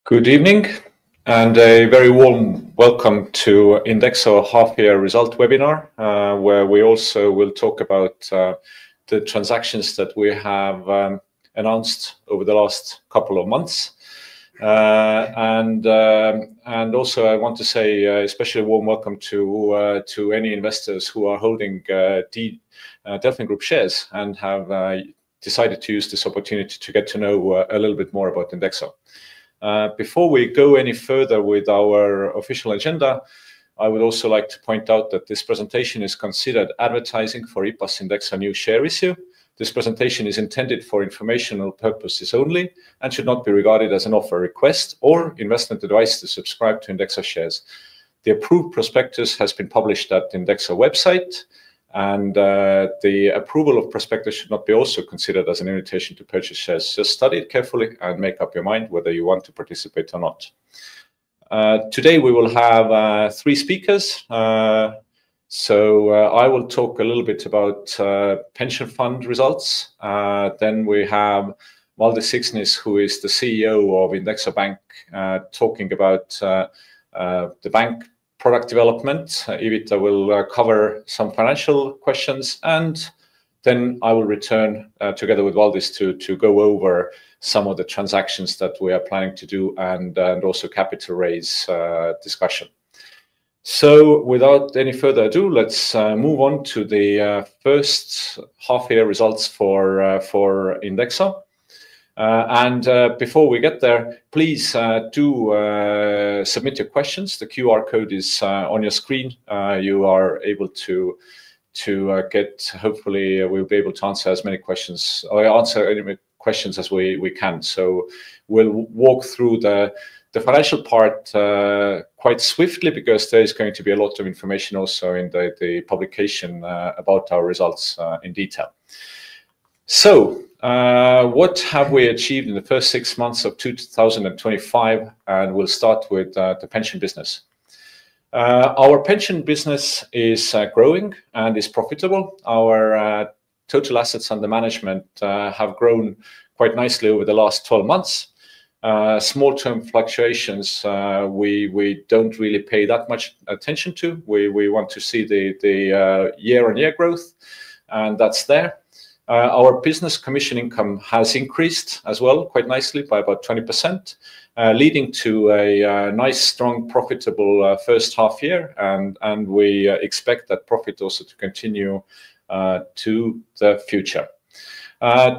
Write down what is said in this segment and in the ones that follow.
Good evening and a very warm welcome to INDEXO half-year result webinar, where we also will talk about the transactions that we have announced over the last couple of months. And also I want to say especially warm welcome to any investors who are holding Delfin Group shares and have decided to use this opportunity to get to know a little bit more about INDEXO. Before we go any further with our official agenda, I would also like to point out that this presentation is considered advertising for IPAS INDEXO new share issue. This presentation is intended for informational purposes only and should not be regarded as an offer request or investment advice to subscribe to INDEXO shares. The approved prospectus has been published at INDEXO website, and the approval of prospectus should not be also considered as an invitation to purchase shares. Just study it carefully and make up your mind whether you want to participate or not. Today we will have three speakers. So I will talk a little bit about pension fund results. Then we have Valdis Siksnis, who is the CEO of INDEXO Bank, talking about the bank product development. Ivita will cover some financial questions, and then I will return together with Valdis to go over some of the transactions that we are planning to do and also capital raise discussion. So without any further ado, let's move on to the first half-year results for INDEXO. Before we get there, please do submit your questions. The QR code is on your screen. You are able to get, hopefully we'll be able to answer as many questions, or answer any questions as we can. So we'll walk through the financial part quite swiftly, because there is going to be a lot of information also in the publication about our results in detail. So what have we achieved in the first 6 months of 2025? And we'll start with the pension business. Our pension business is growing and is profitable. Our total assets under management have grown quite nicely over the last 12 months. Small-term fluctuations we don't really pay that much attention to. We want to see the year-on-year growth, and that's there. Our business commission income has increased as well quite nicely by about 20%, leading to a nice, strong, profitable first half year, and we expect that profit also to continue to the future.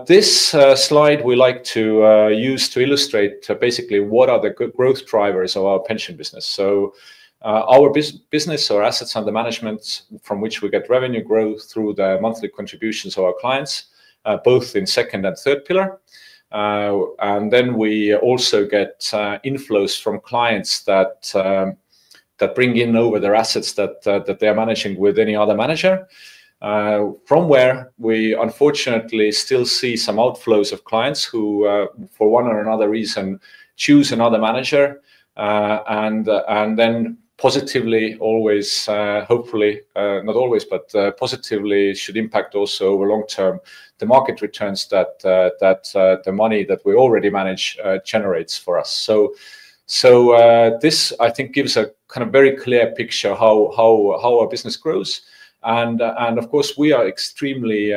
This slide we like to use to illustrate basically what are the good growth drivers of our pension business. So our business or assets under management, from which we get revenue growth through the monthly contributions of our clients, both in second and third pillar. And then we also get inflows from clients that bring in over their assets that they are managing with any other manager. From where we unfortunately still see some outflows of clients who, for one or another reason, choose another manager, and then positively always, hopefully, not always, but positively should impact also over long term the market returns that the money that we already manage generates for us. So this, I think, gives a kind of very clear picture how our business grows. And of course, we are extremely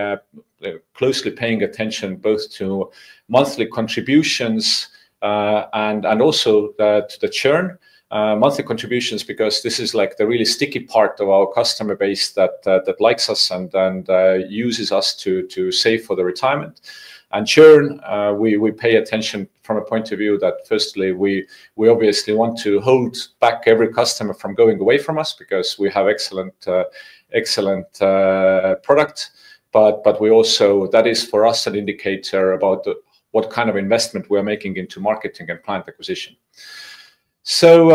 closely paying attention both to monthly contributions and also to the churn. Monthly contributions, because this is like the really sticky part of our customer base that likes us and uses us to save for the retirement. And churn, we pay attention from a point of view that firstly we obviously want to hold back every customer from going away from us, because we have excellent product, but we also, that is for us an indicator about what kind of investment we're making into marketing and client acquisition. So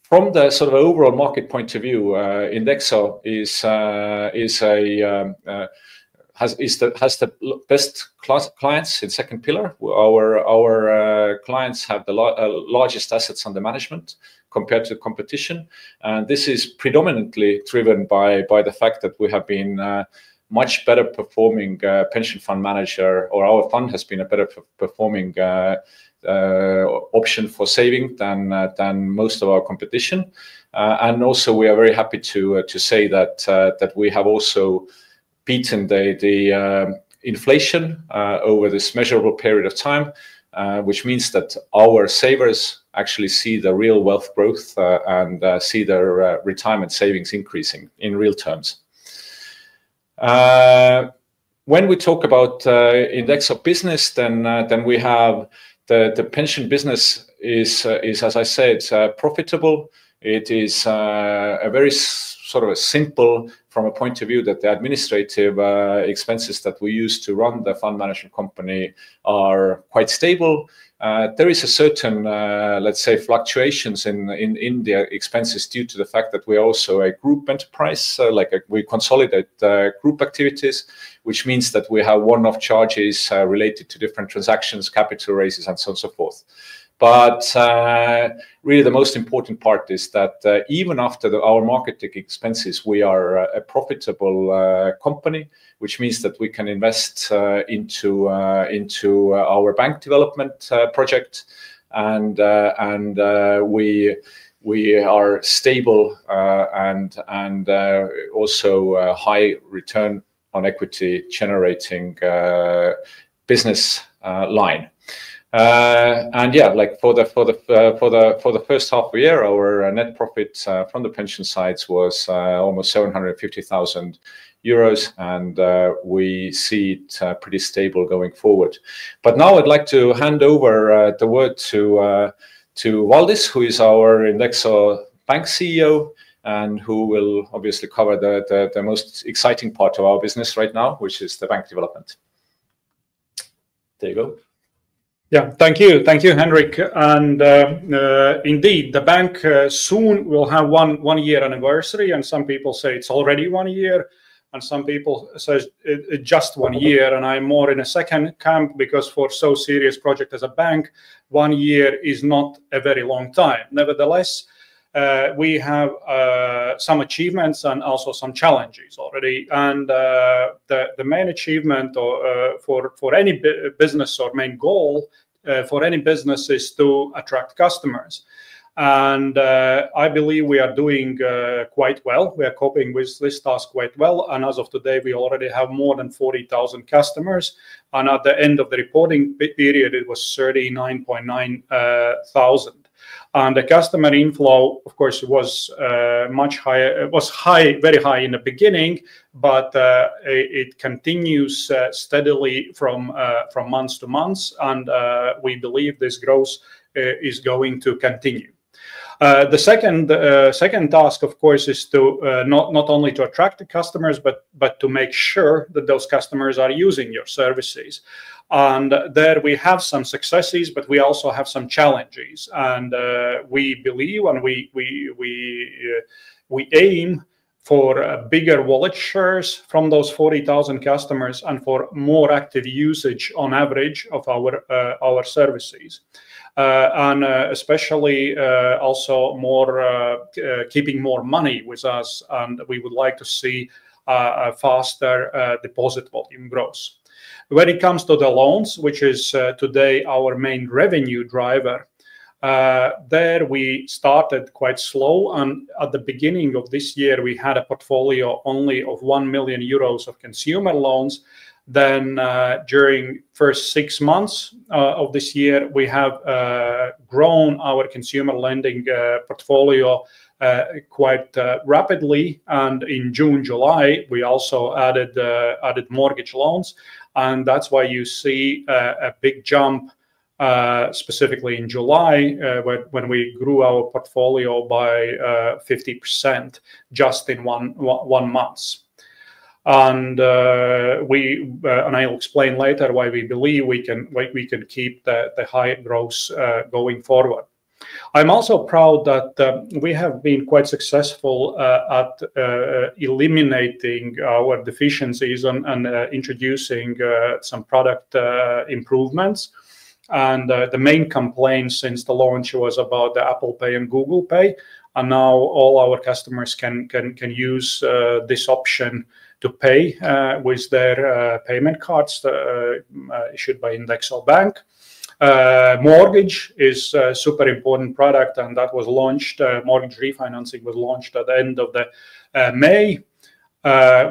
from the sort of overall market point of view, INDEXO has the best clients in second pillar. Our clients have the largest assets under management compared to competition, and this is predominantly driven by the fact that we have been much better performing pension fund manager, or our fund has been a better performing option for saving than most of our competition. And also, we are very happy to say that we have also beaten the inflation over this measurable period of time, which means that our savers actually see the real wealth growth and see their retirement savings increasing in real terms. When we talk about INDEXO business, then we have the pension business is as I said, profitable. It is a very sort of a simple from a point of view that the administrative expenses that we use to run the fund management company are quite stable. There is a certain, let's say, fluctuations in the expenses due to the fact that we are also a group enterprise, we consolidate group activities, which means that we have one-off charges related to different transactions, capital raises, and so on and so forth. But really, the most important part is that even after our marketing expenses, we are a profitable company, which means that we can invest into our bank development project, and we are stable and also high return on equity generating business line. And yeah, like for the first half of the year, our net profit from the pension sides was almost 750,000 euros, and we see it pretty stable going forward. But now I'd like to hand over the word to Valdis, who is our INDEXO Bank CEO, and who will obviously cover the most exciting part of our business right now, which is the bank development. There you go. Yeah, thank you, Henrik. And indeed, the bank soon will have one year anniversary, and some people say it's already 1 year, and some people say it's just 1 year. And I'm more in a second camp, because for so serious project as a bank, 1 year is not a very long time. Nevertheless, we have some achievements and also some challenges already. And the main achievement for any business, or main goal for any business, is to attract customers. And I believe we are doing quite well. We are coping with this task quite well. And as of today, we already have more than 40,000 customers. And at the end of the reporting period, it was 39.9 thousand. And the customer inflow, of course, was much higher. It was very high in the beginning, but it continues steadily from months to months, and we believe this growth is going to continue. The second task, of course, is to not only to attract the customers, but to make sure that those customers are using your services. And there we have some successes, but we also have some challenges. And we believe, and we aim for bigger wallet shares from those 40,000 customers, and for more active usage on average of our services. And especially also more keeping more money with us, and we would like to see a faster deposit volume growth. When it comes to the loans, which is today our main revenue driver, there we started quite slow, and at the beginning of this year we had a portfolio only of 1 million euros of consumer loans. Then during first 6 months of this year, we have grown our consumer lending portfolio quite rapidly, and in June, July, we also added mortgage loans, and that's why you see a big jump specifically in July when we grew our portfolio by 50% just in one month. And I'll explain later why we believe we can keep the high growth going forward. I'm also proud that we have been quite successful at eliminating our deficiencies and introducing some product improvements. And the main complaint since the launch was about the Apple Pay and Google Pay. And now all our customers can use this option to pay with their payment cards issued by INDEXO Bank. Mortgage is a super important product, and that was launched. Mortgage refinancing was launched at the end of the May.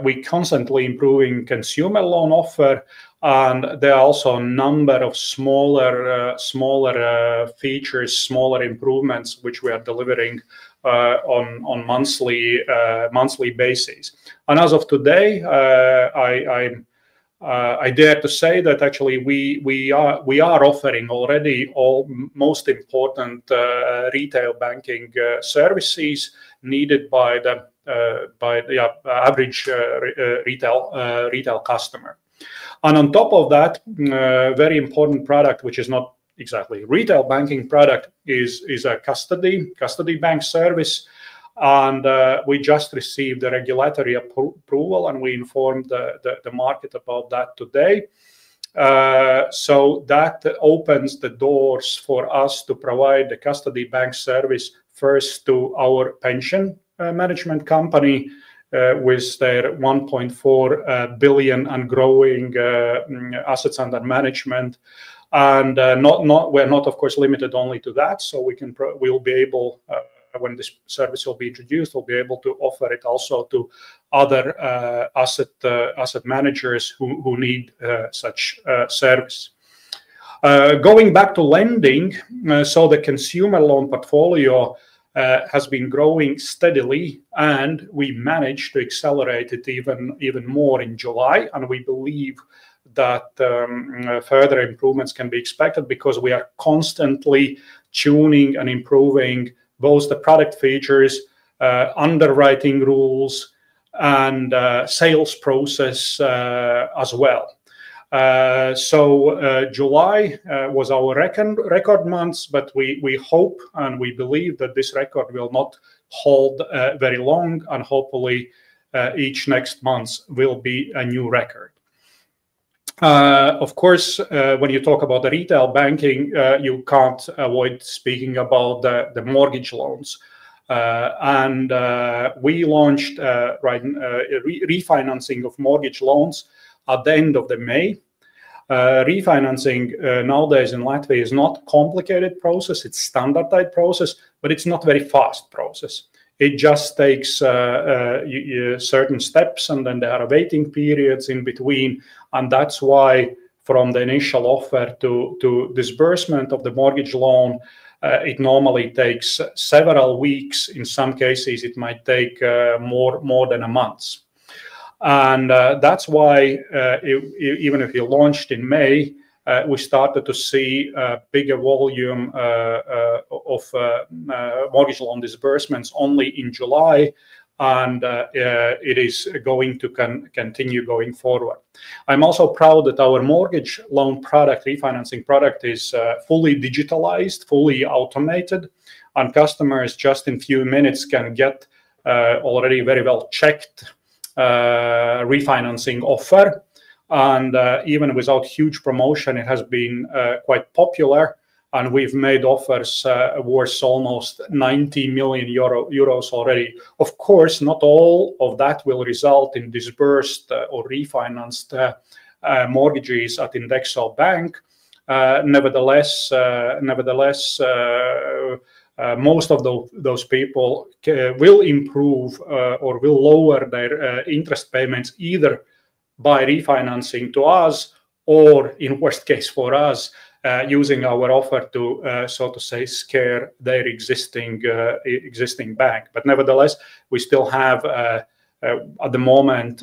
We constantly improving consumer loan offer, and there are also a number of smaller features, smaller improvements which we are delivering on monthly basis. And as of today, I dare to say that actually we are offering already all most important retail banking services needed by the average retail customer. And on top of that, very important product, which is not exactly retail banking product, is a custody bank service. And we just received the regulatory approval, and we informed the market about that today. So that opens the doors for us to provide the custody bank service first to our pension management company with their 1.4 billion and growing assets under management. And we're not, of course, limited only to that. So we'll be able, when this service will be introduced, we'll be able to offer it also to other asset managers who need such service. Going back to lending, so the consumer loan portfolio has been growing steadily, and we managed to accelerate it even more in July. And we believe that further improvements can be expected because we are constantly tuning and improving both the product features, underwriting rules, and sales process as well. So July was our record months, but we hope and we believe that this record will not hold very long, and hopefully each next month will be a new record. Of course, when you talk about the retail banking, you can't avoid speaking about the mortgage loans. And we launched refinancing of mortgage loans at the end of the May. Refinancing nowadays in Latvia is not a complicated process. It's a standardized process, but it's not a very fast process. It just takes certain steps, and then there are waiting periods in between. And that's why from the initial offer to disbursement of the mortgage loan, it normally takes several weeks. In some cases, it might take more than a month. And that's why even if you launched in May, we started to see a bigger volume of mortgage loan disbursements only in July, and it is going to continue going forward. I'm also proud that our mortgage loan product, refinancing product, is fully digitalized, fully automated, and customers just in few minutes can get already very well checked refinancing offer. And even without huge promotion, it has been quite popular. And we've made offers worth almost 90 million euros already. Of course, not all of that will result in disbursed or refinanced mortgages at INDEXO Bank. Nevertheless, most of those people will improve or will lower their interest payments either by refinancing to us, or in worst case for us, using our offer to, so to say, scare their existing bank. But nevertheless, we still have at the moment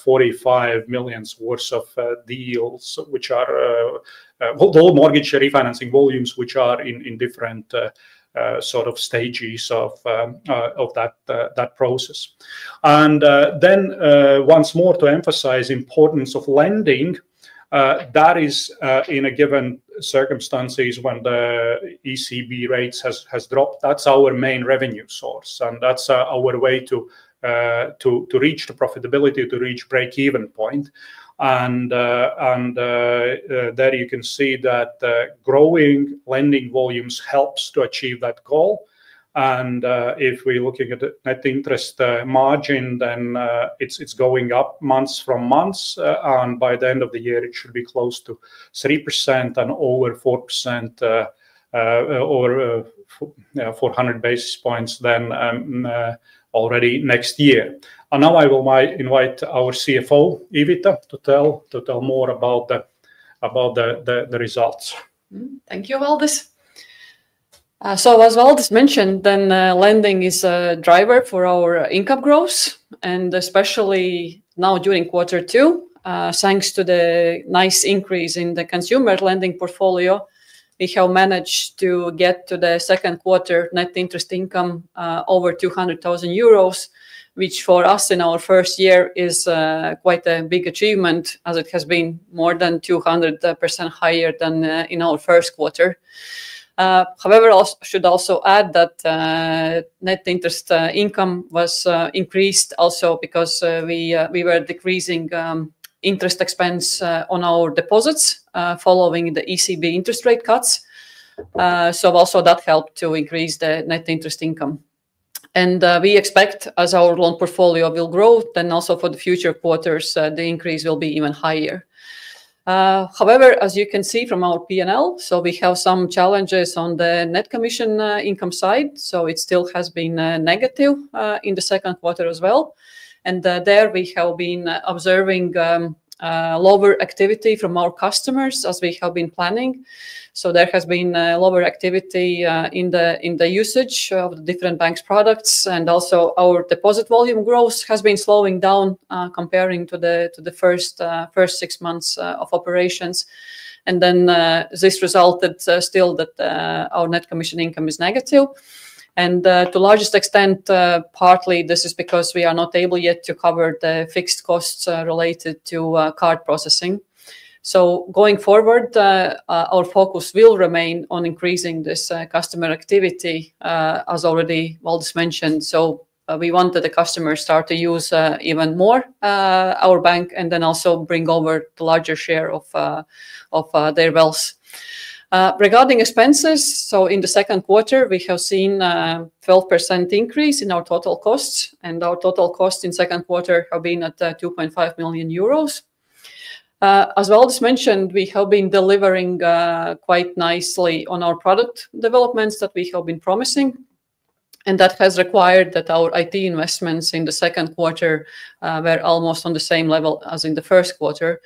45 million worth of deals, which are whole mortgage refinancing volumes, which are in different sort of stages of that process. And then once more to emphasize importance of lending, that is in a given circumstances when the ECB rates has dropped. That's our main revenue source, and that's our way to reach the profitability, to reach break-even point. And there you can see that growing lending volumes helps to achieve that goal. And if we're looking at the net interest margin, then it's going up months from months, and by the end of the year it should be close to 3% and over 4%, or 400 basis points then already next year. And now I will invite our CFO Ivita to tell more about the results. Thank you, Valdis. So as Valdis mentioned, then lending is a driver for our income growth, and especially now during Q2, thanks to the nice increase in the consumer lending portfolio, we have managed to get to the Q2 net interest income over 200,000 euros, which for us in our first year is quite a big achievement, as it has been more than 200% higher than in our first quarter. However, I should also add that net interest income was increased also because we were decreasing interest expense on our deposits following the ECB interest rate cuts. So also that helped to increase the net interest income. And we expect, as our loan portfolio will grow, then also for the future quarters, the increase will be even higher. However, as you can see from our P&L, so we have some challenges on the net commission income side. So it still has been negative in the second quarter as well. And there we have been observing lower activity from our customers as we have been planning. So there has been lower activity in the usage of the different banks' products, and also our deposit volume growth has been slowing down comparing to the first 6 months of operations. And then this resulted still that our net commission income is negative. And to largest extent, partly this is because we are not able yet to cover the fixed costs related to card processing. So going forward, our focus will remain on increasing this customer activity, as already Valdis mentioned. So we want that the customers start to use even more our bank, and then also bring over the larger share of their wealth. Regarding expenses, so in the second quarter, we have seen 12% increase in our total costs, and our total costs in second quarter have been at 2.5 million euros. As Valdis mentioned, we have been delivering quite nicely on our product developments that we have been promising. And that has required that our IT investments in the second quarter were almost on the same level as in the first quarter.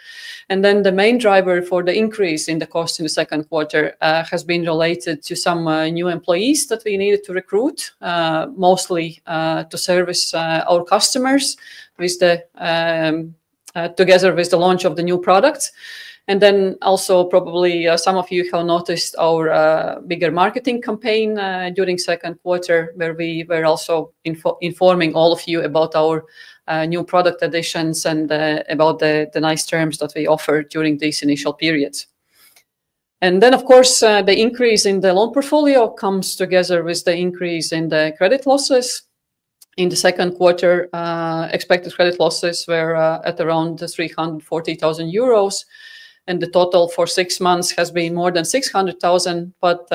And then the main driver for the increase in the cost in the second quarter has been related to some new employees that we needed to recruit, mostly to service our customers with together with the launch of the new products. And then also probably some of you have noticed our bigger marketing campaign during second quarter, where we were also informing all of you about our new product additions and about the nice terms that we offer during these initial periods. And then, of course, the increase in the loan portfolio comes together with the increase in the credit losses. In the second quarter, expected credit losses were at around 340,000 euros. And the total for 6 months has been more than 600,000. But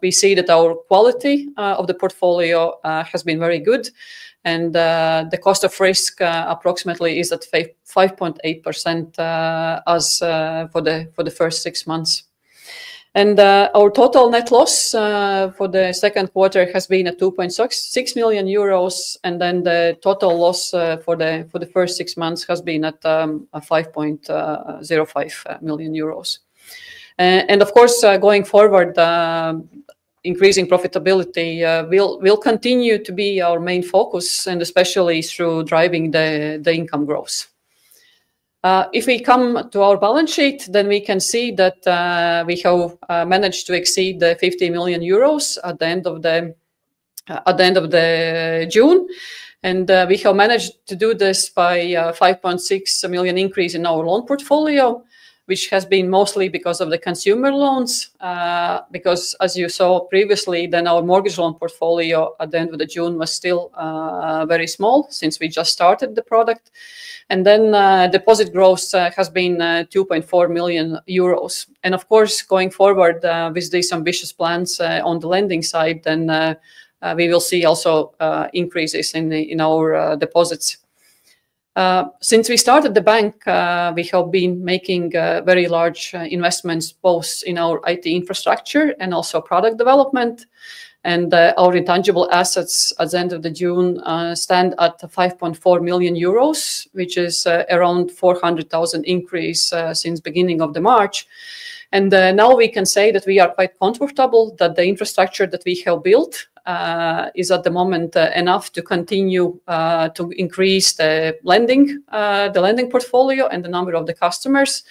we see that our quality of the portfolio has been very good. And the cost of risk approximately is at 5.8% as for the first 6 months. And our total net loss for the second quarter has been at 2.6 million euros. And then the total loss for the first 6 months has been at 5.05 million euros. And of course, going forward, increasing profitability will continue to be our main focus, and especially through driving the income growth. If we come to our balance sheet, then we can see that we have managed to exceed the 50 million euros at the end of the June, and we have managed to do this by 5.6 million increase in our loan portfolio, which has been mostly because of the consumer loans. Because as you saw previously, then our mortgage loan portfolio at the end of the June was still very small, since we just started the product. And then deposit growth has been 2.4 million euros. And of course, going forward with these ambitious plans on the lending side, then we will see also increases in our deposits. Since we started the bank, we have been making very large investments both in our IT infrastructure and also product development. And our intangible assets at the end of June stand at 5.4 million euros, which is around 400,000 increase since beginning of the March. And now we can say that we are quite comfortable that the infrastructure that we have built is at the moment enough to continue to increase the lending portfolio and the number of the customers.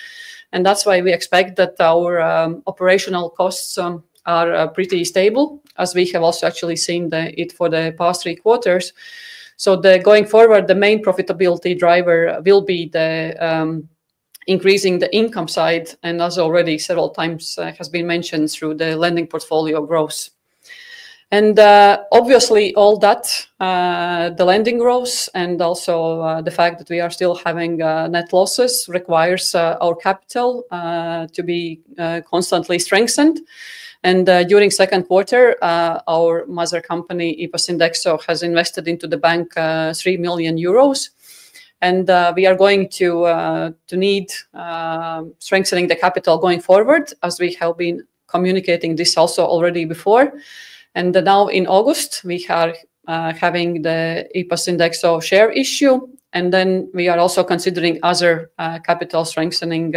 And that's why we expect that our operational costs are pretty stable, as we have also actually seen it for the past 3 quarters. So going forward, the main profitability driver will be the increasing the income side, and as already several times has been mentioned, through the lending portfolio growth. And obviously all that, the lending growth and also the fact that we are still having net losses requires our capital to be constantly strengthened. And during second quarter, our mother company, IPAS INDEXO, has invested into the bank 3 million euros. And we are going to need strengthening the capital going forward, as we have been communicating this also already before. And now in August, we are having the IPAS INDEXO share issue. And then we are also considering other capital strengthening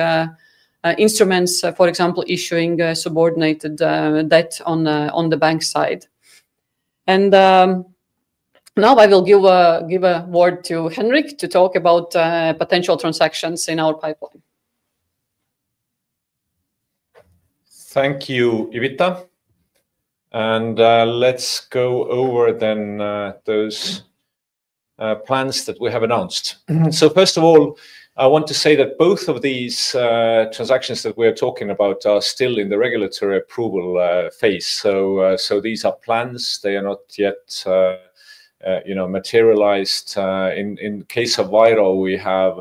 instruments, for example, issuing subordinated debt on the bank side. And now I will give a word to Henrik to talk about potential transactions in our pipeline. Thank you, Ivita. And let's go over then those plans that we have announced. So first of all, I want to say that both of these transactions that we're talking about are still in the regulatory approval phase. So these are plans; they are not yet materialized. In case of Vairo, we have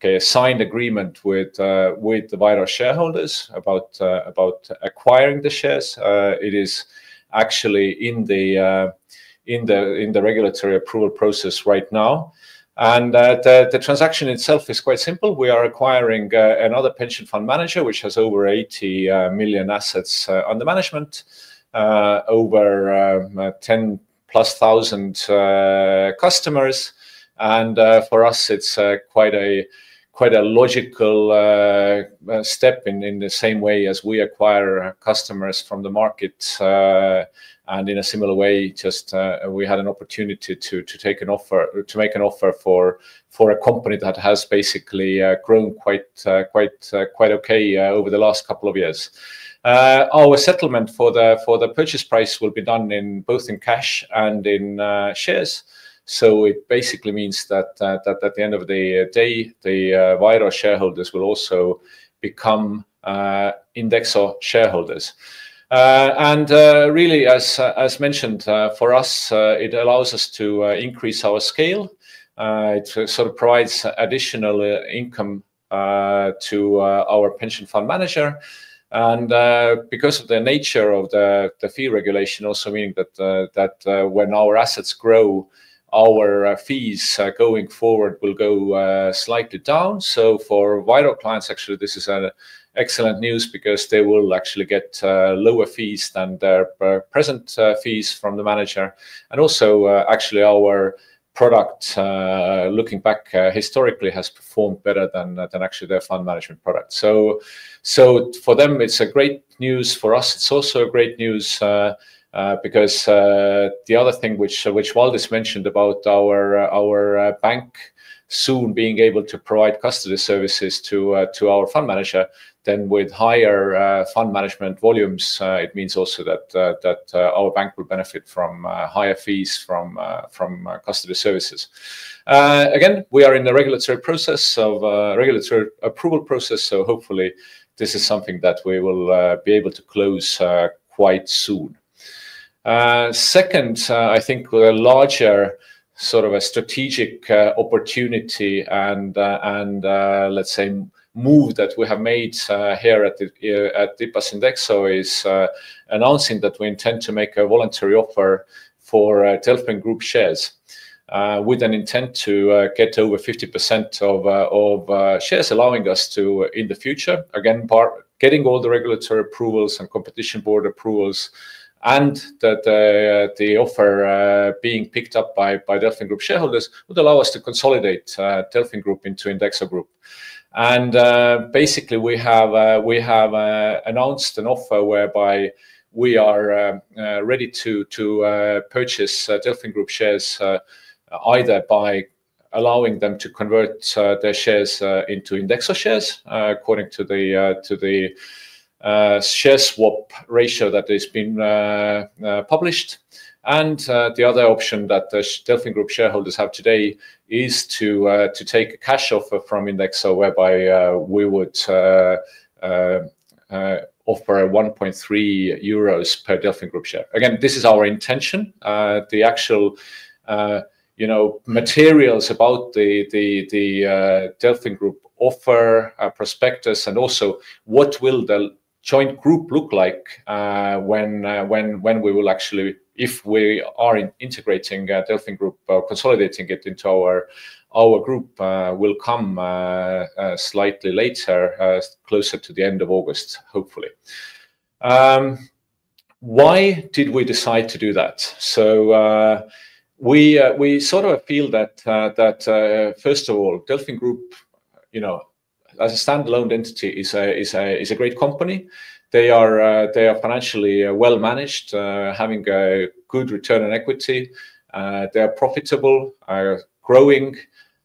a signed agreement with the Vairo shareholders about acquiring the shares. It is actually in the regulatory approval process right now. And the transaction itself is quite simple. We are acquiring another pension fund manager, which has over 80 million assets under management, over 10,000+ customers. And for us, it's quite a logical step in the same way as we acquire customers from the market. And in a similar way, just we had an opportunity to make an offer for a company that has basically grown quite okay over the last couple of years. Our settlement for the purchase price will be done both in cash and in shares. So it basically means that at the end of the day, the Vairo shareholders will also become INDEXO shareholders. And really, as mentioned, for us, it allows us to increase our scale. It sort of provides additional income to our pension fund manager. And because of the nature of the fee regulation, also meaning that when our assets grow, our fees going forward will go slightly down. So for Vairo clients, actually, this is excellent news, because they will actually get lower fees than their present fees from the manager. And also, actually, our product, looking back historically, has performed better than actually their fund management product. So for them, it's a great news. For us, it's also a great news. Because the other thing which Valdis mentioned about our bank soon being able to provide custody services to our fund manager, then with higher fund management volumes, it means also that our bank will benefit from higher fees from custody services. Again, we are in the regulatory approval process, so hopefully this is something that we will be able to close quite soon. Second, I think a larger sort of a strategic opportunity and let's say move that we have made here at IPAS INDEXO is announcing that we intend to make a voluntary offer for Delfin Group shares, with an intent to get over 50% of shares, allowing us to, in the future, again, getting all the regulatory approvals and competition board approvals, and that the offer being picked up by Delfin Group shareholders would allow us to consolidate Delfin Group into INDEXO Group. And basically, we have announced an offer whereby we are ready to purchase Delfin Group shares, either by allowing them to convert their shares into INDEXO shares according to the share swap ratio that has been published. And the other option that the Delfin Group shareholders have today is to take a cash offer from INDEXO, whereby we would offer 1.3 euros per Delfin Group share. Again, this is our intention. The actual materials about the Delfin Group offer, prospectus, and also what will the joint group look like when we will actually, if we are integrating Delfin Group, consolidating it into our group, will come slightly later, closer to the end of August, hopefully. Why did we decide to do that? So we sort of feel that first of all, Delfin Group, as a standalone entity, is a great company. They are financially well managed, having a good return on equity. They are profitable, growing,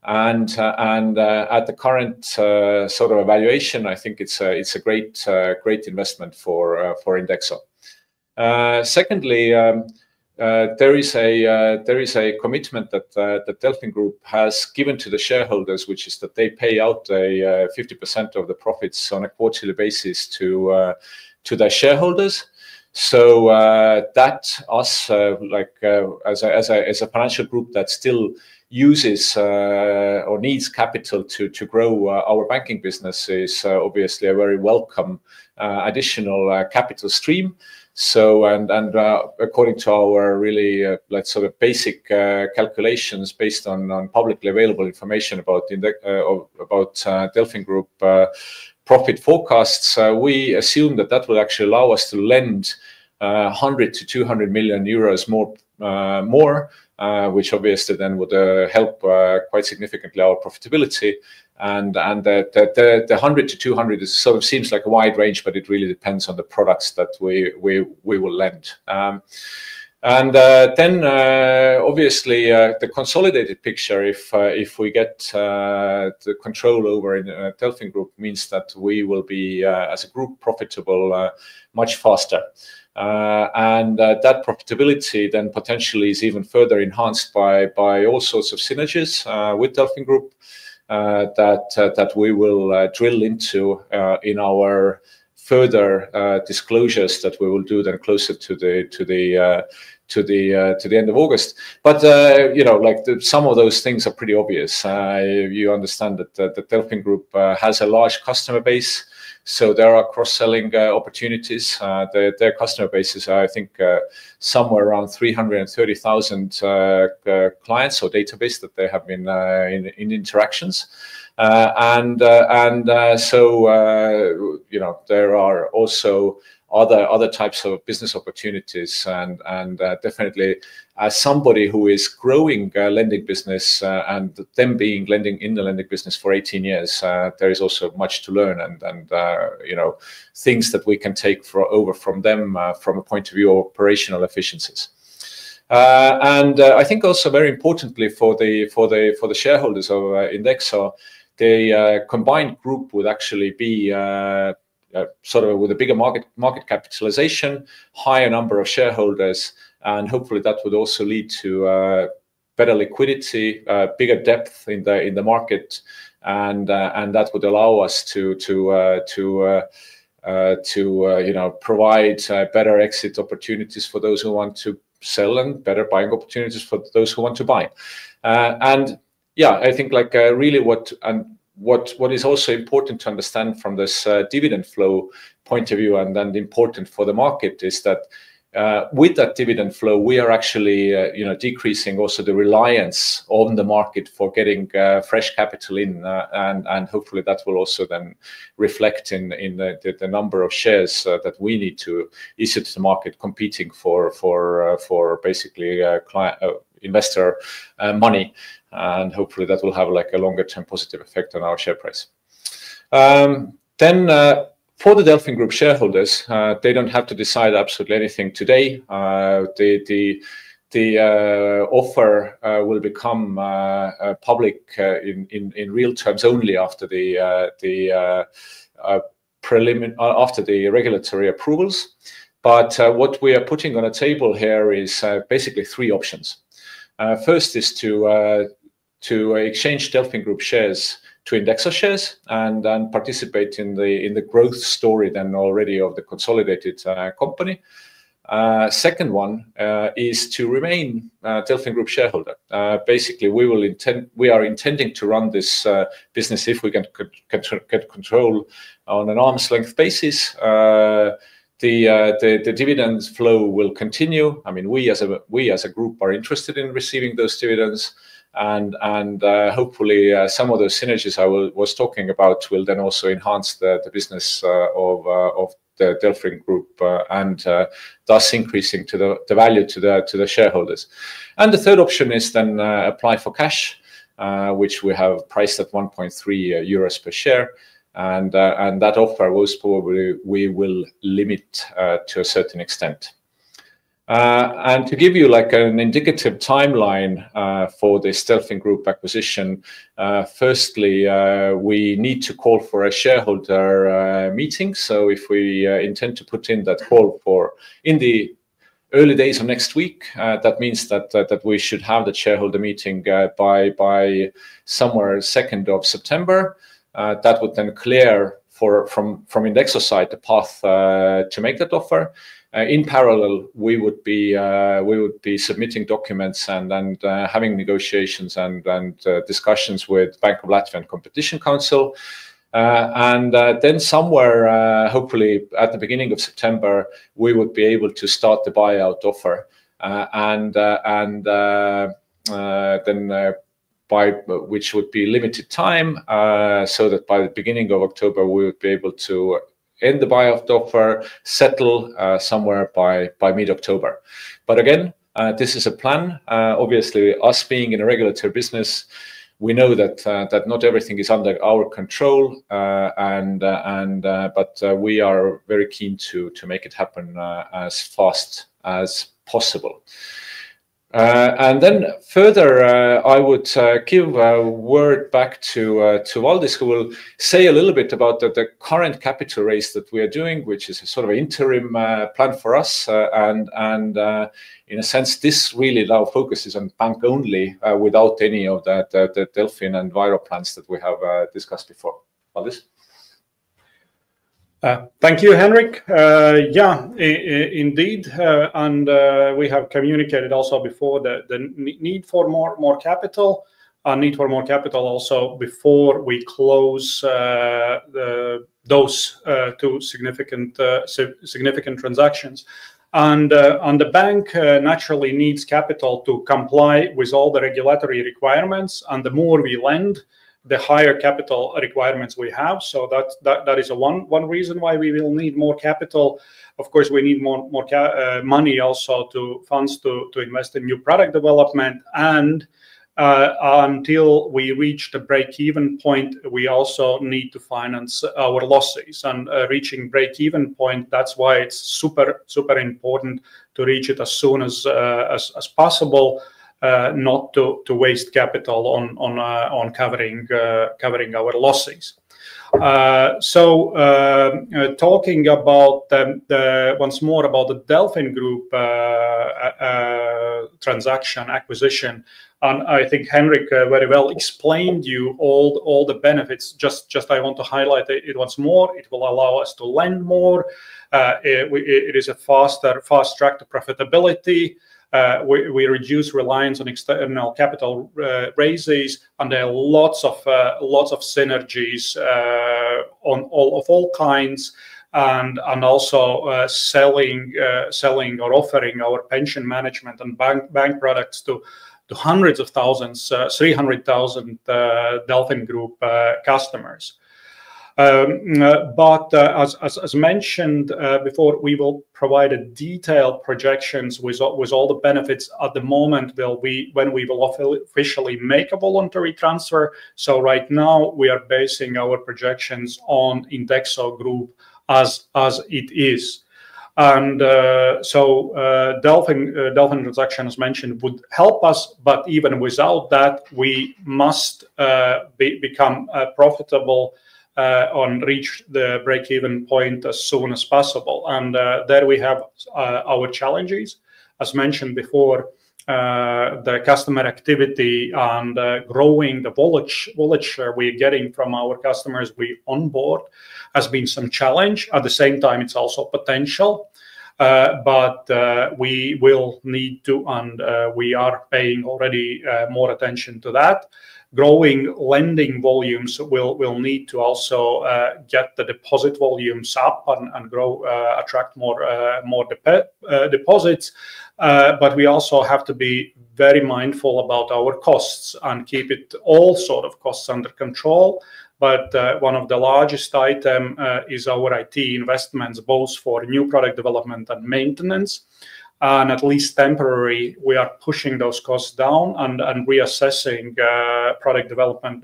and at the current sort of evaluation, I think it's a great investment for INDEXO. Secondly, there is a commitment that Delfin Group has given to the shareholders, which is that they pay out 50% of the profits on a quarterly basis to their shareholders. So that us, as a financial group that still uses or needs capital to grow our banking business, is obviously a very welcome additional capital stream. So and according to our really sort of basic calculations based on publicly available information about Delfin Group profit forecasts, we assume that will actually allow us to lend 100 to 200 million euros more, which obviously then would help quite significantly our profitability. And the 100 to 200 is sort of seems like a wide range, but it really depends on the products that we will lend. Then obviously the consolidated picture, if we get the control over in Delfin Group, means that we will be as a group profitable much faster. That profitability then potentially is even further enhanced by all sorts of synergies with Delfin Group that we will drill into in our further disclosures that we will do then closer to the end of August. But some of those things are pretty obvious. You understand that the Delfin Group has a large customer base, so there are cross-selling opportunities. Their customer base is, I think, somewhere around 330,000 clients or database that they have been in interactions. So there are also other types of business opportunities, and definitely as somebody who is growing lending business and them being in the lending business for 18 years, there is also much to learn and things that we can take over from them from a point of view of operational efficiencies. I think also very importantly for the shareholders of INDEXO, the combined group would actually be sort of with a bigger market capitalization, higher number of shareholders, and hopefully that would also lead to better liquidity, bigger depth in the market, and that would allow us to provide better exit opportunities for those who want to sell and better buying opportunities for those who want to buy. I think really what is also important to understand from this dividend flow point of view, and then important for the market, is that with that dividend flow, we are actually decreasing also the reliance on the market for getting fresh capital in, and hopefully that will also then reflect in the number of shares that we need to issue to the market, competing for basically investor money, and hopefully that will have like a longer term positive effect on our share price. For the Delfin Group shareholders, they don't have to decide absolutely anything today. The offer will become public in real terms only after the regulatory approvals. But what we are putting on a table here is basically three options. First is to exchange Delfin Group shares to INDEXO shares and then participate in the growth story then already of the consolidated company. Second one is to remain Delfin Group shareholder. Basically, we are intending to run this business if we can get control on an arm's length basis. The dividends flow will continue. I mean, we as a group are interested in receiving those dividends, and hopefully some of those synergies I was talking about will then also enhance the business of the Delfin Group and thus increasing to the value to the shareholders. And the third option is then apply for cash, which we have priced at 1.3 euros per share. And that offer most probably we will limit to a certain extent. And to give you like an indicative timeline for this Delfin Group acquisition, firstly, we need to call for a shareholder meeting. So if we intend to put in that call in the early days of next week, that means that we should have the shareholder meeting by somewhere 2nd of September. That would then clear from INDEXO side the path to make that offer. In parallel, we would be submitting documents and having negotiations and discussions with Bank of Latvia and Competition Council. And then somewhere, hopefully at the beginning of September, we would be able to start the buyout offer. Which would be limited time, so that by the beginning of October, we would be able to end the buyout offer, settle somewhere by mid-October. But again, this is a plan. Obviously, us being in a regulatory business, we know that not everything is under our control, but we are very keen to make it happen as fast as possible. And then further, I would give a word back to Valdis, who will say a little bit about the current capital raise that we are doing, which is a sort of interim plan for us. And in a sense, this really now focuses on bank only, without any of the Delfin and Viro plans that we have discussed before. Valdis? Thank you, Henrik. Indeed, and we have communicated also before the need for more capital, also before we close those two significant transactions. And the bank naturally needs capital to comply with all the regulatory requirements, and the more we lend, the higher capital requirements we have. So that is one reason why we will need more capital. Of course, we need more money also funds to invest in new product development. And until we reach the break-even point, we also need to finance our losses. And reaching break-even point, that's why it's super important to reach it as soon as possible. Not to waste capital on covering our losses. Talking about once more about the Delfin Group transaction acquisition, and I think Henrik very well explained you all the benefits. Just I want to highlight it once more. It will allow us to lend more. It is a fast track to profitability. We reduce reliance on external capital raises, and there are lots of synergies on all kinds. and also selling or offering our pension management and bank products to hundreds of thousands, 300,000 Delfin Group customers. But as mentioned before, we will provide a detailed projections with all the benefits at the moment when we will officially make a voluntary transfer. So right now we are basing our projections on INDEXO Group as it is. And so Delfin transaction, as mentioned, would help us, but even without that, we must become profitable and reach the break-even point as soon as possible. And there we have our challenges. As mentioned before, the customer activity and growing the wallet share we're getting from our customers we onboard has been some challenge. At the same time, it's also potential. But we will need to, and we are paying already more attention to that. Growing lending volumes will need to also get the deposit volumes up and grow, attract more deposits. But we also have to be very mindful about our costs and keep it all sort of costs under control. But one of the largest item is our IT investments, both for new product development and maintenance. And at least temporary, we are pushing those costs down and reassessing product development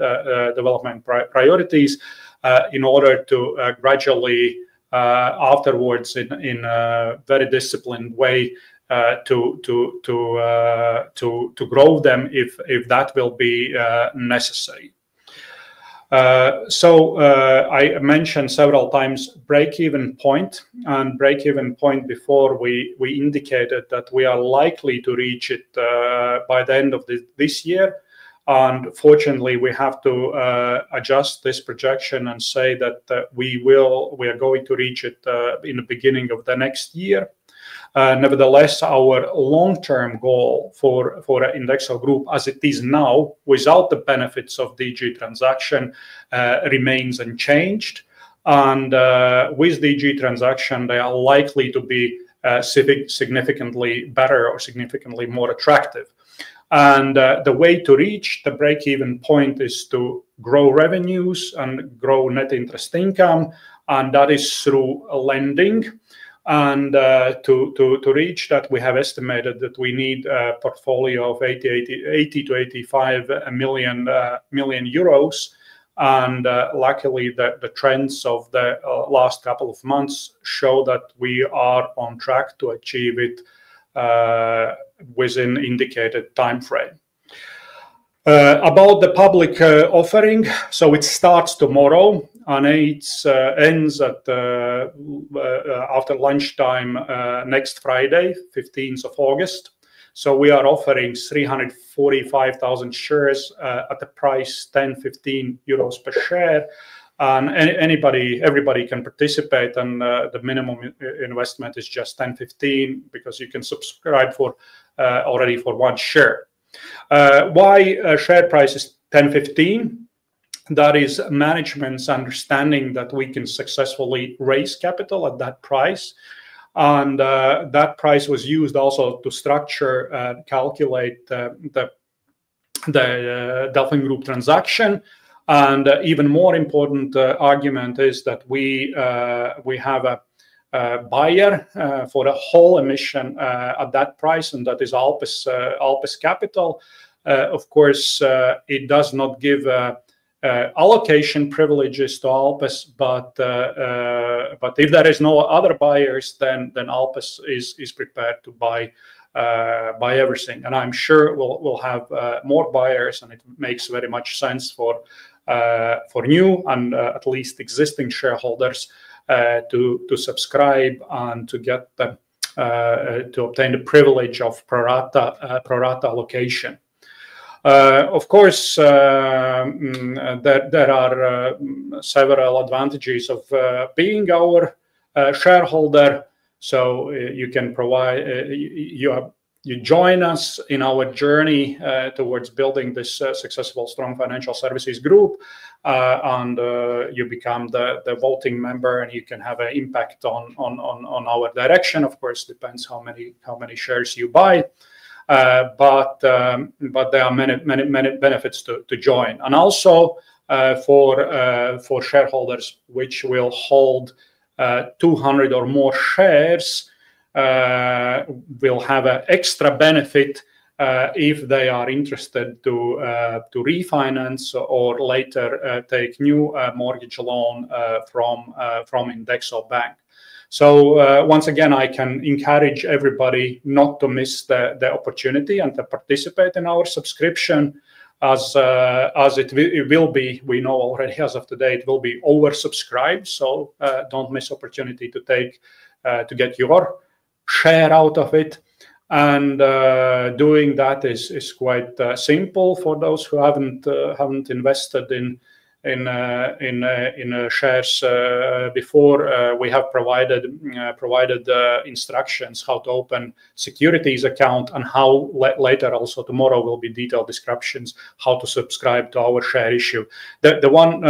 priorities in order to gradually afterwards in a very disciplined way to grow them if that will be necessary. So I mentioned several times break-even point, and break-even point before we indicated that we are likely to reach it by the end of this year. And fortunately, we have to adjust this projection and say that we are going to reach it in the beginning of the next year. Nevertheless, our long-term goal for INDEXO Group, as it is now, without the benefits of DG transaction, remains unchanged. And with DG transaction, they are likely to be significantly better or significantly more attractive. And the way to reach the break-even point is to grow revenues and grow net interest income, and that is through lending. And to reach that, we have estimated that we need a portfolio of 80 to 85 million euros. And luckily, the trends of the last couple of months show that we are on track to achieve it within indicated time frame. About the public offering, so it starts tomorrow and it ends at after lunchtime next Friday, 15th of August. So we are offering 345,000 shares at the price 10-15 euros per share. And everybody can participate, and the minimum investment is just 10-15 because you can subscribe for already for one share. Why share price is 10-15? That is management's understanding that we can successfully raise capital at that price. And that price was used also to structure, calculate the Delfin Group transaction. And even more important argument is that we have a buyer for the whole emission at that price, and that is Alpes Capital. Of course, it does not give allocation privileges to Alpes, but if there is no other buyers, then Alpes is prepared to buy everything. And I'm sure we'll have more buyers, and it makes very much sense for new and at least existing shareholders to subscribe and to get the to obtain the privilege of pro rata allocation. Of course, there are several advantages of being our shareholder. So you can provide you join us in our journey towards building this successful, strong financial services group, and you become the voting member, and you can have an impact on our direction. Of course, depends how many shares you buy, but there are many benefits to join, and also for shareholders which will hold 200 or more shares. Will have an extra benefit if they are interested to refinance or later take new mortgage loan from INDEXO Bank. So once again, I can encourage everybody not to miss the opportunity and to participate in our subscription, as it will be. We know already as of today it will be oversubscribed. So don't miss opportunity to get your share out of it, and doing that is quite simple for those who haven't invested in shares before. We have provided instructions how to open securities account, and how later also tomorrow will be detailed descriptions how to subscribe to our share issue. The one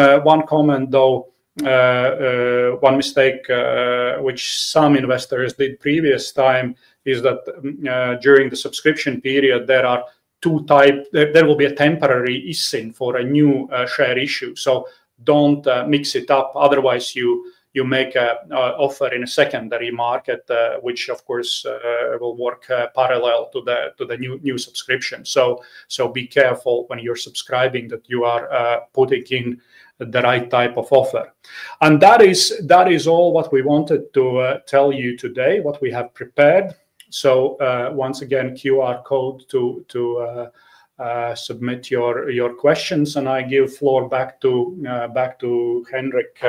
comment though. One mistake which some investors did previous time is that during the subscription period there are two types. There will be a temporary ISIN for a new share issue. So don't mix it up. Otherwise, you make an offer in a secondary market, which of course will work parallel to the new subscription. So be careful when you're subscribing that you are putting in the right type of offer. And that is all what we wanted to tell you today, what we have prepared. So once again, QR code to submit your questions, and I give floor back to Henrik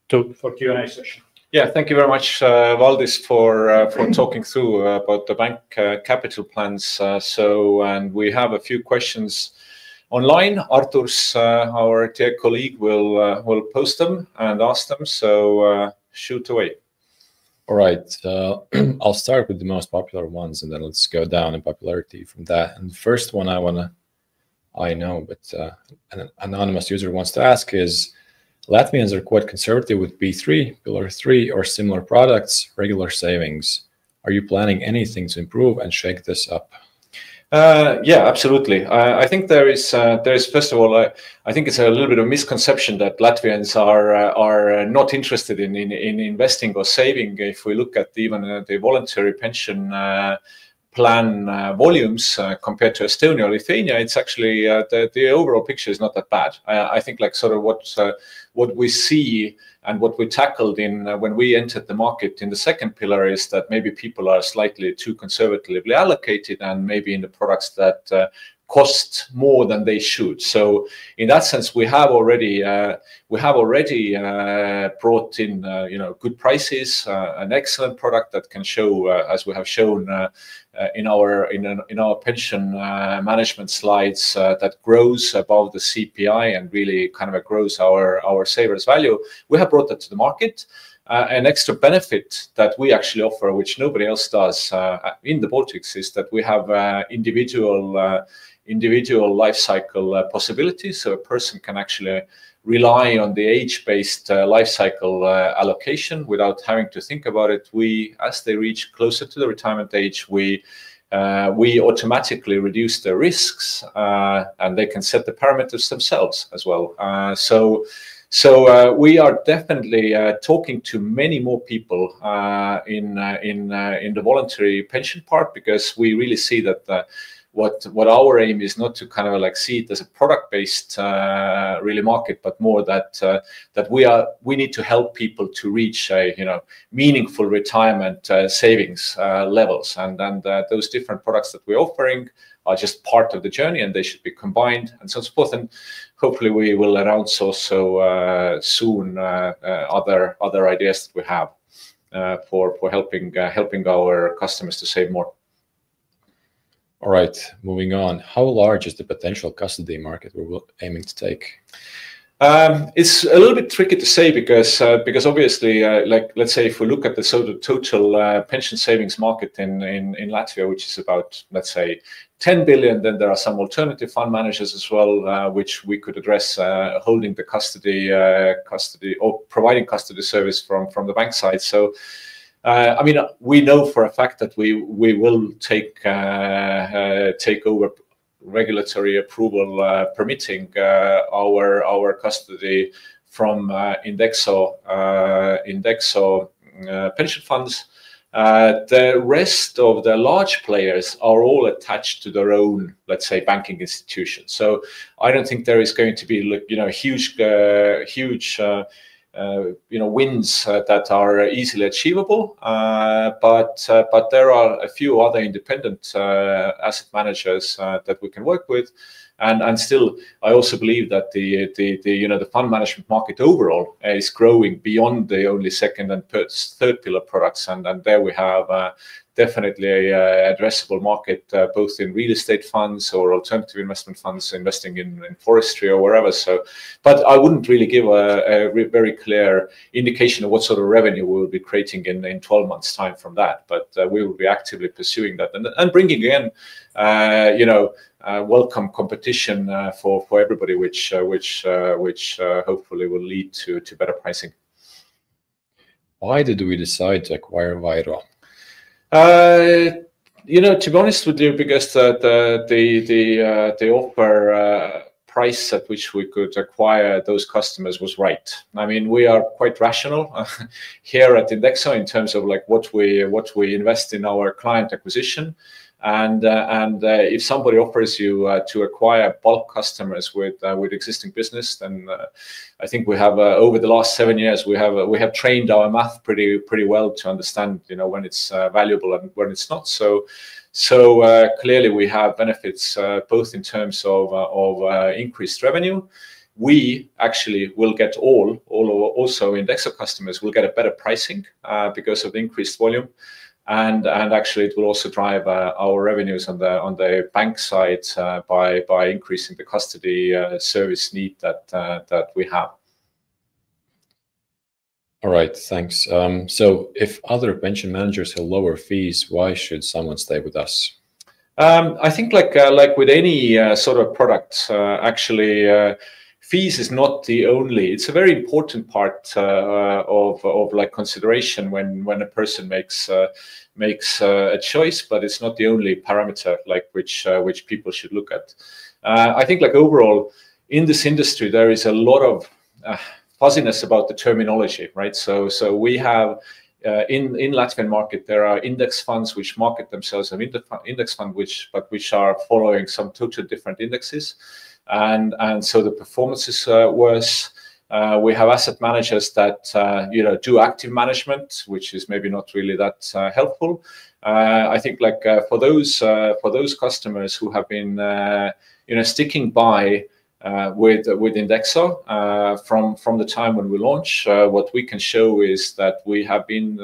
for Q&A session. Yeah, thank you very much, Valdis, for talking through about the bank capital plans. And we have a few questions online. Arturs, our dear colleague, will post them and ask them. So shoot away. All right. I'll start with the most popular ones, and then let's go down in popularity from that. And the first one I know, but an anonymous user wants to ask is, Latvians are quite conservative with B3, Pillar 3, or similar products, regular savings. Are you planning anything to improve and shake this up? Yeah, absolutely. I think there is first of all, I think it's a little bit of misconception that Latvians are not interested in investing or saving. If we look at even the voluntary pension plan volumes compared to Estonia or Lithuania, it's actually the overall picture is not that bad. I think like sort of what we see and what we tackled in when we entered the market in the second pillar is that maybe people are slightly too conservatively allocated, and maybe in the products that cost more than they should. So in that sense, we have already brought in good prices, an excellent product that can show, as we have shown in our pension management slides, that grows above the CPI and really kind of grows our savers value. We have brought that to the market. An extra benefit that we actually offer, which nobody else does in the Baltics, is that we have individual life cycle possibilities. So a person can actually rely on the age-based life cycle allocation without having to think about it. As they reach closer to the retirement age, we automatically reduce their risks, and they can set the parameters themselves as well. So we are definitely talking to many more people in the voluntary pension part, because we really see that what our aim is not to kind of like see it as a product-based really market, but more that we need to help people to reach meaningful retirement savings levels, and those different products that we're offering are just part of the journey, and they should be combined and so on and so forth. And hopefully we will announce also soon other ideas that we have for helping our customers to save more. All right, moving on. How large is the potential custody market we're aiming to take? It's a little bit tricky to say because obviously, like let's say if we look at the sort of total pension savings market in Latvia, which is about, let's say, 10 billion, then there are some alternative fund managers as well, which we could address, holding the custody or providing custody service from the bank side. So I mean, we know for a fact that we will take over regulatory approval permitting our custody from INDEXO pension funds. The rest of the large players are all attached to their own, let's say, banking institution. So I don't think there is going to be, huge wins that are easily achievable, but there are a few other independent asset managers that we can work with, and still I also believe that the fund management market overall is growing beyond the only second and third pillar products, and there we have definitely a addressable market, both in real estate funds or alternative investment funds investing in forestry or wherever. So, but I wouldn't really give a very clear indication of what sort of revenue we will be creating in 12 months' time from that. But we will be actively pursuing that and bringing in, welcome competition for everybody, which hopefully will lead to better pricing. Why did we decide to acquire Vairo? To be honest with you, because the offer price at which we could acquire those customers was right. I mean, we are quite rational here at INDEXO in terms of like what we invest in our client acquisition. And if somebody offers you to acquire bulk customers with existing business, then I think we have over the last 7 years we have trained our math pretty well to understand when it's valuable and when it's not. So clearly we have benefits both in terms of increased revenue. We actually will get also INDEXO customers will get a better pricing because of the increased volume. And actually, it will also drive our revenues on the bank side by increasing the custody service need that we have. All right, thanks. So, if other pension managers have lower fees, why should someone stay with us? I think like with any sort of product, actually. Fees is not the only. It's a very important part of like consideration when a person makes a choice, but it's not the only parameter like which people should look at. I think like overall in this industry there is a lot of fuzziness about the terminology, right? So we have in Latvian market there are index funds which market themselves as index fund which are following some totally different indexes. And so the performance is worse. We have asset managers that do active management, which is maybe not really that helpful. I think like for those customers who have been sticking by with INDEXO from the time when we launch, what we can show is that we have been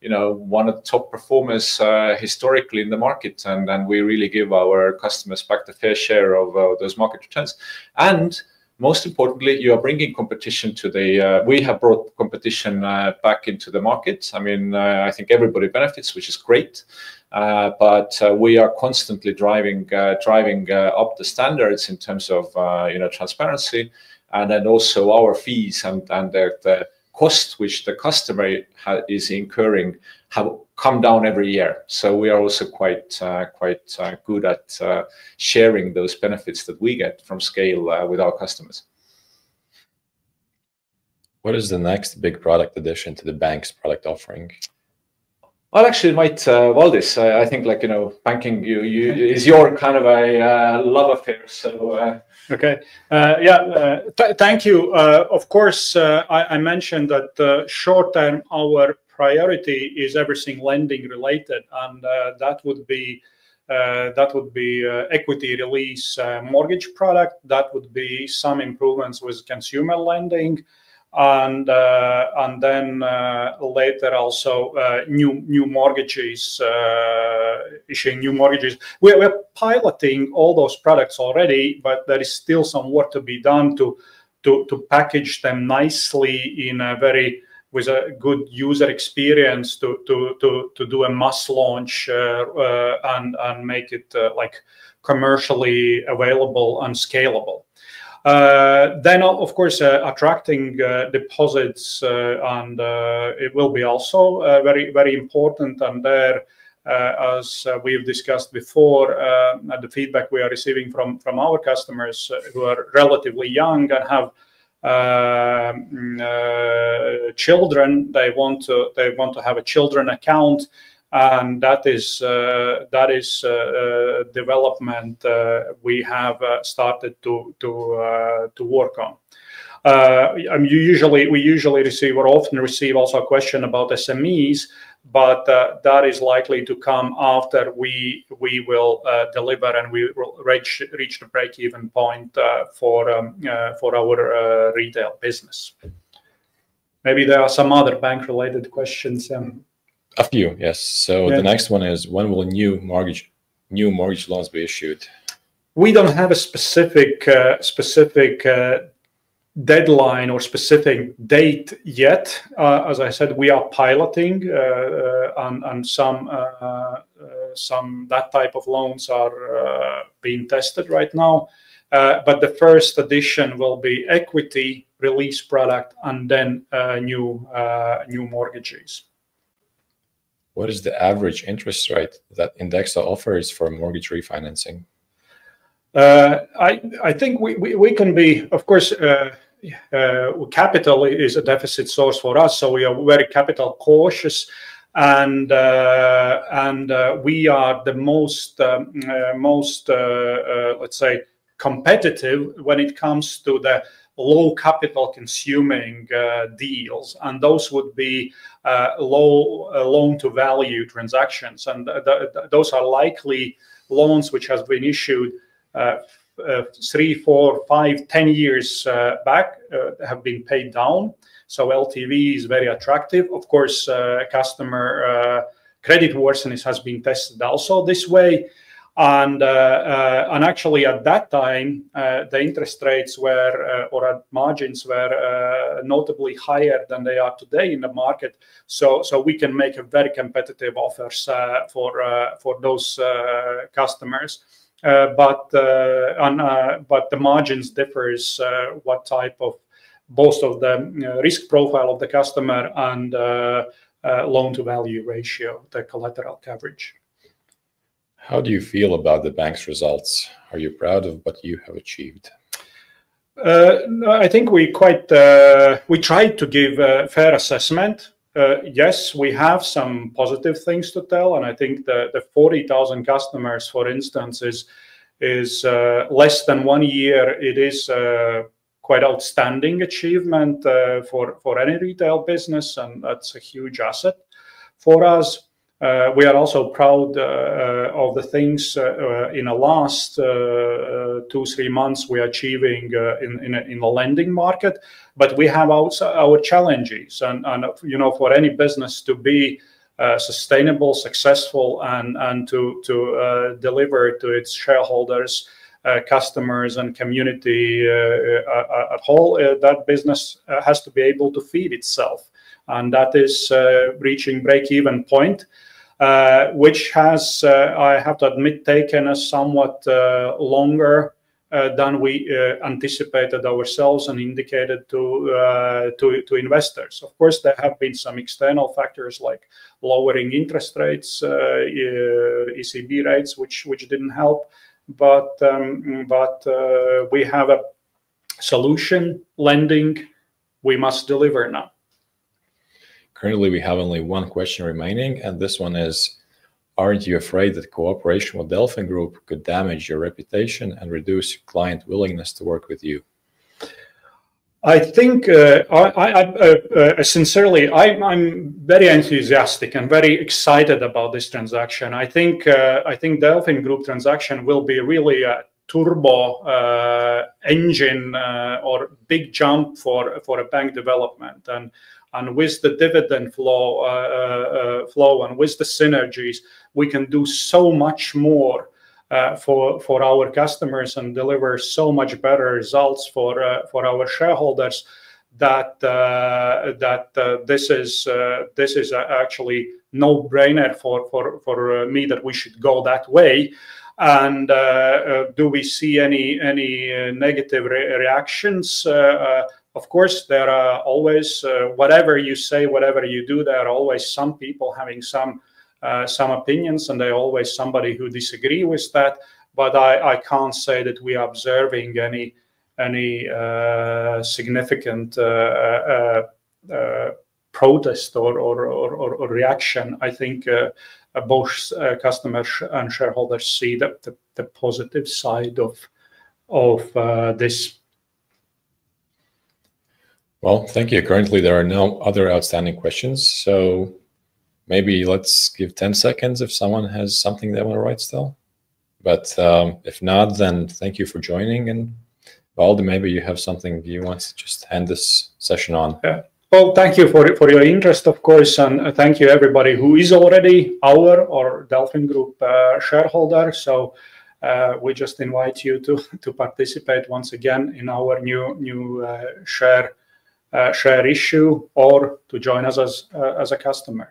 one of the top performers historically in the market, and we really give our customers back the fair share of those market returns. And most importantly, you are bringing competition to we have brought competition back into the market. I mean, I think everybody benefits, which is great. But we are constantly driving up the standards in terms of transparency, and then also our fees and the cost which the customer is incurring have come down every year. So we are also quite good at sharing those benefits that we get from scale with our customers. What is the next big product addition to the bank's product offering? Well, actually, Valdis, I think banking is your kind of a love affair. So okay, thank you. Of course, I mentioned that short term our priority is everything lending related, and that would be equity release mortgage product. That would be some improvements with consumer lending. And then later also new mortgages, issuing new mortgages. We're piloting all those products already, but there is still some work to be done to to package them nicely in a with a good user experience to do a mass launch and make it like commercially available and scalable. Then, of course, attracting deposits and it will be also very, very important. And there, as we've discussed before, the feedback we are receiving from our customers who are relatively young and have children, they want to have a children account, and that is development we have started to work on. We usually receive or often receive also a question about SMEs, but that is likely to come after we will deliver and we will reach the break-even point for our retail business. Maybe there are some other bank-related questions. A few, yes. So the next one is, when will new mortgage loans be issued? We don't have a specific deadline or specific date yet. As I said, we are piloting, and some that type of loans are being tested right now. But the first edition will be equity release product and then new mortgages. What is the average interest rate that INDEXO offers for mortgage refinancing? I think we can be, of course, capital is a deficit source for us, so we are very capital cautious, and we are the most let's say competitive when it comes to the low capital consuming deals, and those would be low loan to value transactions, and those are likely loans which has been issued 3, 4, 5, 10 years back, have been paid down. So LTV is very attractive. Of course, customer credit worthiness has been tested also this way. And actually at that time, the interest rates were, or margins were notably higher than they are today in the market. So we can make a very competitive offers for those customers. But the margins differs what type of both of the risk profile of the customer and loan to value ratio, the collateral coverage. How do you feel about the bank's results? Are you proud of what you have achieved? I think we tried to give a fair assessment. Yes, we have some positive things to tell, and I think the 40,000 customers, for instance, is less than 1 year. It is quite outstanding achievement for any retail business, and that's a huge asset for us. We are also proud of the things in the last 2-3 months we are achieving in the lending market, but we have also our challenges, and you know, for any business to be sustainable, successful, and to deliver to its shareholders, customers, and community at whole, that business has to be able to feed itself, and that is reaching break-even point. Which has, I have to admit, taken us somewhat longer than we anticipated ourselves and indicated to investors. Of course, there have been some external factors like lowering interest rates, ECB rates, which didn't help. But we have a solution, lending. We must deliver now. Currently, we have only one question remaining, and this one is, aren't you afraid that cooperation with Delfin Group could damage your reputation and reduce client willingness to work with you? I think, sincerely, I'm very enthusiastic and very excited about this transaction. I think Delfin Group transaction will be really a turbo engine or big jump for a bank development, and with the dividend flow and with the synergies, we can do so much more for our customers and deliver so much better results for our shareholders that this is actually no-brainer for me that we should go that way. And do we see any negative reactions? Of course, there are always, whatever you say, whatever you do, there are always some people having some opinions, and there are always somebody who disagree with that. But I can't say that we are observing any significant protest or reaction. I think both customers and shareholders see the positive side of this. Well, thank you. Currently, there are no other outstanding questions, so maybe let's give 10 seconds if someone has something they want to write still. But if not, then thank you for joining. And Valdi, maybe you have something you want to just end this session on. Yeah. Well, thank you for your interest, of course, and thank you everybody who is already our or Delfin Group shareholder. So we just invite you to participate once again in our new share issue, or to join us as a customer.